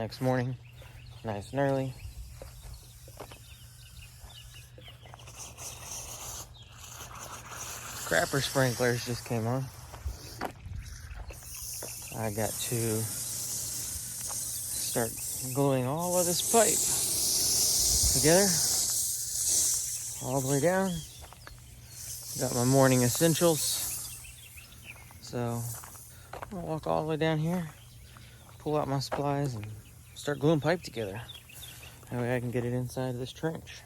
next morning, nice and early. Crapper sprinklers just came on. I got to start gluing all of this pipe together, all the way down. Got my morning essentials. So I'm gonna walk all the way down here, pull out my supplies, and start gluing pipe together. That way I can get it inside this trench.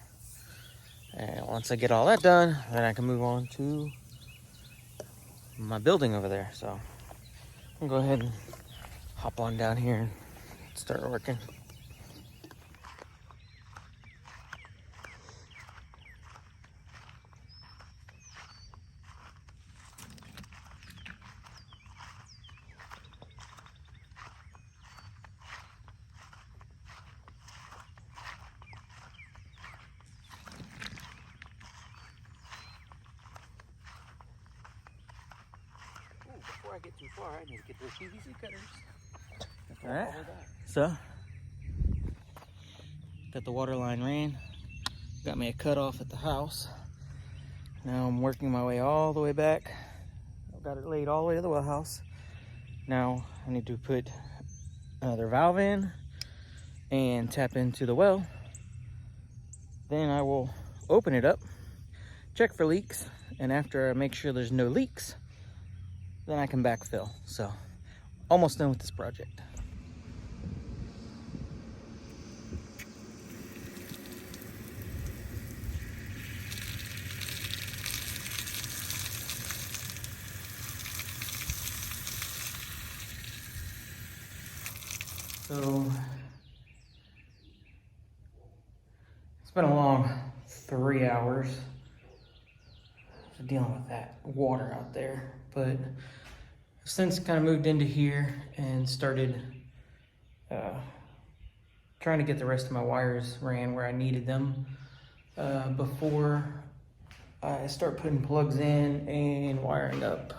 And once I get all that done, then I can move on to my building over there. So I'm gonna go ahead and hop on down here and start working. Before I get too far, I need to get those PVC cutters. All right, so got the water line ran, got me a cutoff at the house. Now I'm working my way all the way back. I've got it laid all the way to the well house. Now I need to put another valve in and tap into the well. Then I will open it up, check for leaks, and after I make sure there's no leaks, then I can backfill. So almost done with this project. So it's been a long 3 hours dealing with that water out there, but I've since kind of moved into here and started trying to get the rest of my wires ran where I needed them before I start putting plugs in and wiring up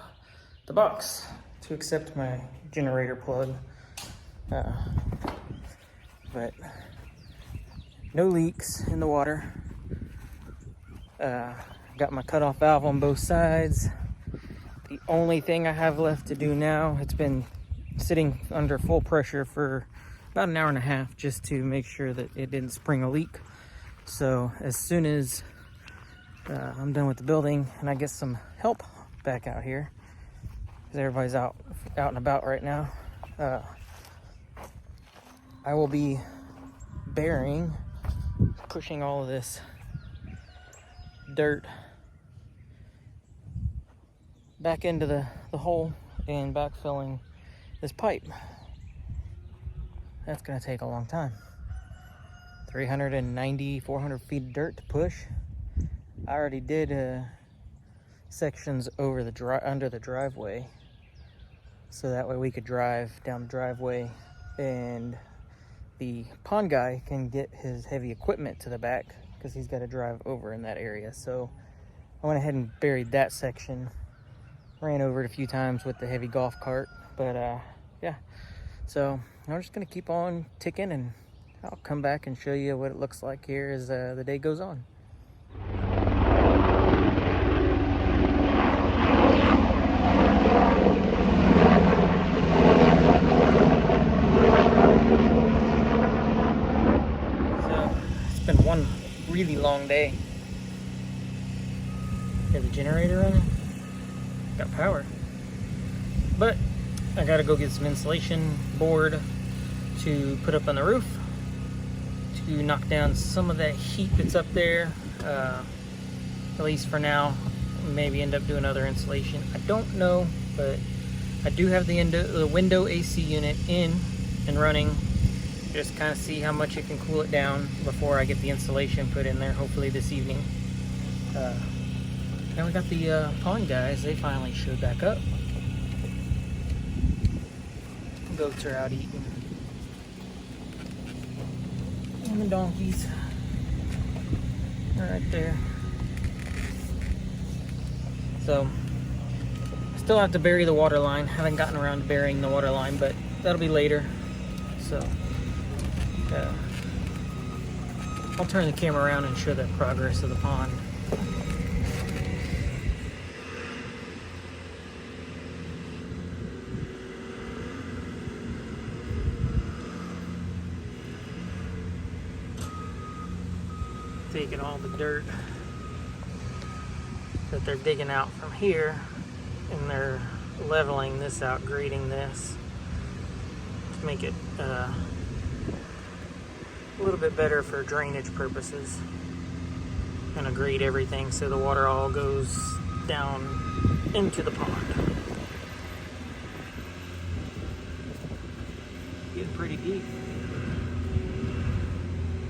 the box to accept my generator plug. But no leaks in the water. Got my cutoff valve on both sides. The only thing I have left to do now, it's been sitting under full pressure for about an hour and a half just to make sure that it didn't spring a leak. So as soon as I'm done with the building and I get some help back out here, because everybody's out and about right now, I will be burying, pushing all of this dirt back into the hole and backfilling this pipe. That's gonna take a long time. 390, 400 feet of dirt to push. I already did sections over under the driveway, so that way we could drive down the driveway and the pond guy can get his heavy equipment to the back because he's got to drive over in that area. So I went ahead and buried that section. Ran over it a few times with the heavy golf cart, but yeah. So I'm just gonna keep on ticking, and I'll come back and show you what it looks like here as the day goes on. So it's been one really long day. Got the generator running. Got power, but I gotta go get some insulation board to put up on the roof to knock down some of that heat that's up there, at least for now. Maybe end up doing other insulation, I don't know, but I do have the window AC unit in and running. Just kind of see how much it can cool it down before I get the insulation put in there, hopefully this evening. Now we got the pond guys, they finally showed back up. Goats are out eating. And the donkeys are right there. So, I still have to bury the water line. Haven't gotten around to burying the water line, but that'll be later. So, I'll turn the camera around and show the progress of the pond. Taking all the dirt that they're digging out from here, and they're leveling this out, grading this to make it a little bit better for drainage purposes. Gonna grade everything so the water all goes down into the pond. Getting pretty deep.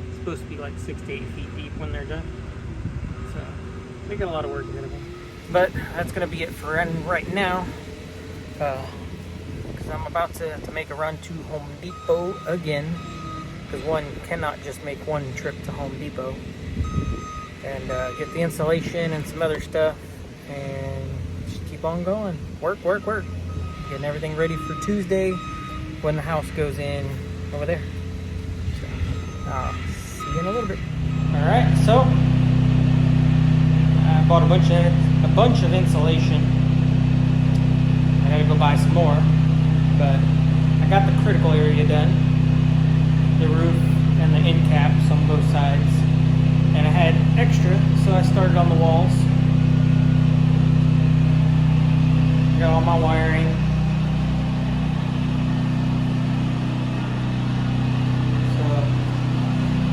It's supposed to be like 6 to 8 feet deep when they're done. So they got a lot of work ahead of them. But that's gonna be it for right now. Because I'm about to make a run to Home Depot again. Because one cannot just make one trip to Home Depot. And get the insulation and some other stuff. And just keep on going. Work, work, work. Getting everything ready for Tuesday when the house goes in over there. So, I'll see you in a little bit. Alright, so I bought a bunch of insulation. I gotta go buy some more, but I got the critical area done, the roof and the end caps on both sides, and I had extra, so I started on the walls. Got all my wiring. So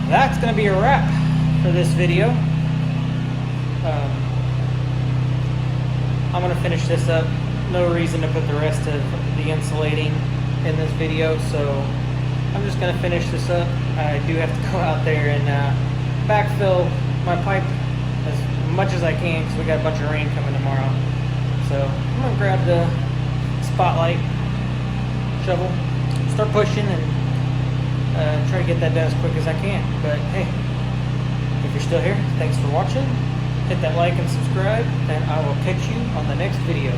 that's gonna be a wrap for this video. I'm gonna finish this up. No reason to put the rest of the insulating in this video, so I'm just gonna finish this up. I do have to go out there and backfill my pipe as much as I can because we got a bunch of rain coming tomorrow. So I'm gonna grab the spotlight, shovel, start pushing, and try to get that done as quick as I can. But hey, if you're still here, thanks for watching. Hit that like and subscribe, and I will catch you on the next video.